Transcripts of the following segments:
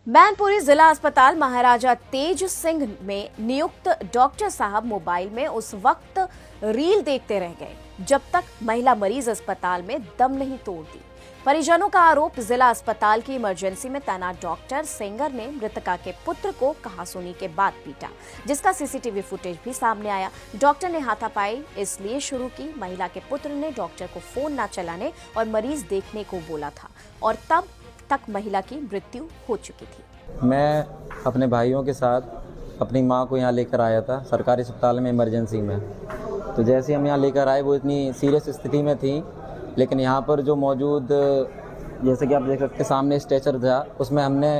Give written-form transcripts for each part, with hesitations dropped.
मैनपुरी जिला अस्पताल महाराजा तेज सिंह में नियुक्त डॉक्टर साहब मोबाइल में उस वक्त रील देखते रह गए जब तक महिला मरीज अस्पताल में दम नहीं तोड़ दी। परिजनों का आरोप, जिला अस्पताल की इमरजेंसी में तैनात डॉक्टर सेंगर ने मृतका के पुत्र को कहासुनी के बाद पीटा, जिसका सीसीटीवी फुटेज भी सामने आया। डॉक्टर ने हाथापाई इसलिए शुरू की, महिला के पुत्र ने डॉक्टर को फोन न चलाने और मरीज देखने को बोला था और तब तक महिला की मृत्यु हो चुकी थी। मैं अपने भाइयों के साथ अपनी मां को यहां लेकर आया था सरकारी अस्पताल में इमरजेंसी में। तो जैसे हम यहां लेकर आए वो इतनी सीरियस स्थिति में थी, लेकिन यहां पर जो मौजूद, जैसे कि आप देख सकते सामने स्ट्रेचर था, उसमें हमने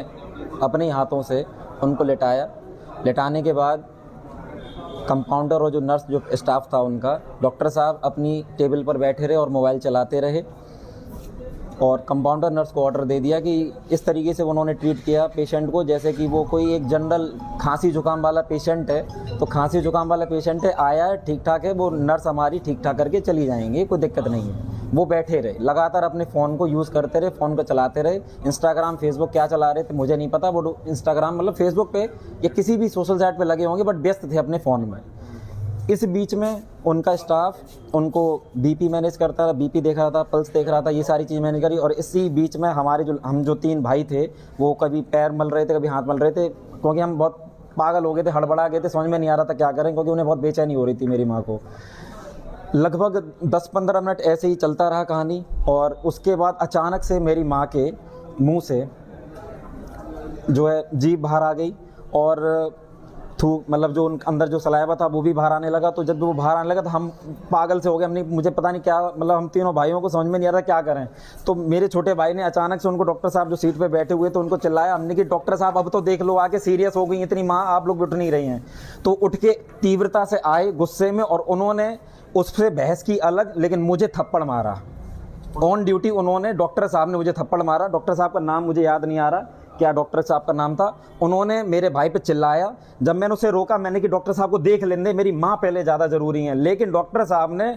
अपने हाथों से उनको लेटाया। लेटाने के बाद कंपाउंडर और जो नर्स जो स्टाफ था उनका, डॉक्टर साहब अपनी टेबल पर बैठे रहे और मोबाइल चलाते रहे और कंपाउंडर नर्स को ऑर्डर दे दिया कि इस तरीके से उन्होंने ट्रीट किया पेशेंट को जैसे कि वो कोई एक जनरल खांसी जुकाम वाला पेशेंट है। तो खांसी जुकाम वाला पेशेंट है, आया है, ठीक ठाक है, वो नर्स हमारी ठीक ठाक करके चली जाएंगे, कोई दिक्कत नहीं है। वो बैठे रहे, लगातार अपने फ़ोन को यूज़ करते रहे, फ़ोन को चलाते रहे। इंस्टाग्राम फेसबुक क्या चला रहे थे मुझे नहीं पता, वो इंस्टाग्राम मतलब फेसबुक पे या किसी भी सोशल साइट पे लगे होंगे, बट व्यस्त थे अपने फ़ोन में। इस बीच में उनका स्टाफ उनको बीपी मैनेज करता रहा, बीपी देख रहा था, पल्स देख रहा था, ये सारी चीज़ मैनेज करी। और इसी बीच में हमारे हम जो 3 भाई थे वो कभी पैर मल रहे थे, कभी हाथ मल रहे थे, क्योंकि हम बहुत पागल हो गए थे, हड़बड़ा गए थे, समझ में नहीं आ रहा था क्या करें, क्योंकि उन्हें बहुत बेचैनी हो रही थी मेरी माँ को। लगभग 10-15 मिनट ऐसे ही चलता रहा कहानी और उसके बाद अचानक से मेरी माँ के मुँह से जो है जीभ बाहर आ गई और थूक, मतलब जो अंदर जो सलाइवा था वो भी बाहर आने लगा। तो जब वो बाहर आने लगा तो हम पागल से हो गए, हमने मुझे पता नहीं क्या, मतलब हम तीनों भाइयों को समझ में नहीं आ रहा क्या करें। तो मेरे छोटे भाई ने अचानक से उनको, डॉक्टर साहब जो सीट पे बैठे हुए थे उनको चिल्लाया हमने कि डॉक्टर साहब अब तो देख लो, आके सीरियस हो गई इतनी माँ, आप लोग उठ नहीं रही हैं। तो उठ के तीव्रता से आए गुस्से में और उन्होंने उससे बहस की अलग, लेकिन मुझे थप्पड़ मारा ऑन ड्यूटी। उन्होंने, डॉक्टर साहब ने मुझे थप्पड़ मारा। डॉक्टर साहब का नाम मुझे याद नहीं आ रहा क्या डॉक्टर साहब का नाम था। उन्होंने मेरे भाई पे चिल्लाया। जब मैंने उसे रोका, मैंने कि डॉक्टर साहब को देख लेने, मेरी माँ पहले ज़्यादा ज़रूरी है, लेकिन डॉक्टर साहब ने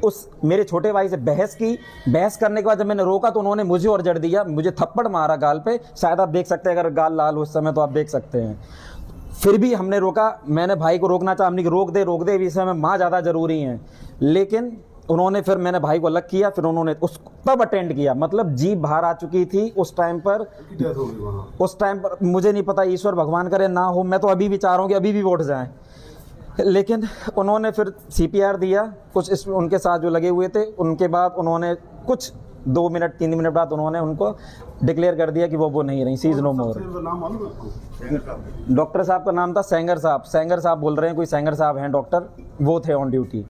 उस मेरे छोटे भाई से बहस की। बहस करने के बाद जब मैंने रोका तो उन्होंने मुझे और जड़ दिया, मुझे थप्पड़ मारा गाल पे। शायद आप देख सकते हैं, अगर गाल लाल हो उस समय तो आप देख सकते हैं। फिर भी हमने रोका, मैंने भाई को रोकना चाहा, हमने कि रोक दे, इस समय माँ ज़्यादा ज़रूरी है। लेकिन उन्होंने, फिर मैंने भाई को अलग किया, फिर उन्होंने उस तब अटेंड किया, मतलब जीभ बाहर आ चुकी थी उस टाइम पर। उस टाइम पर मुझे नहीं पता, ईश्वर भगवान करे ना हो, मैं तो अभी भी चाह रहा हूँ कि अभी भी उठ जाएं। लेकिन उन्होंने फिर CPR दिया कुछ उनके साथ जो लगे हुए थे। उनके बाद उन्होंने कुछ 2 मिनट 3 मिनट बाद उन्होंने उनको डिक्लेयर कर दिया कि वो नहीं रही, सी इज नो मोर। डॉक्टर साहब का नाम था सेंगर साहब बोल रहे हैं, कोई सेंगर साहब हैं डॉक्टर, वो थे ऑन ड्यूटी।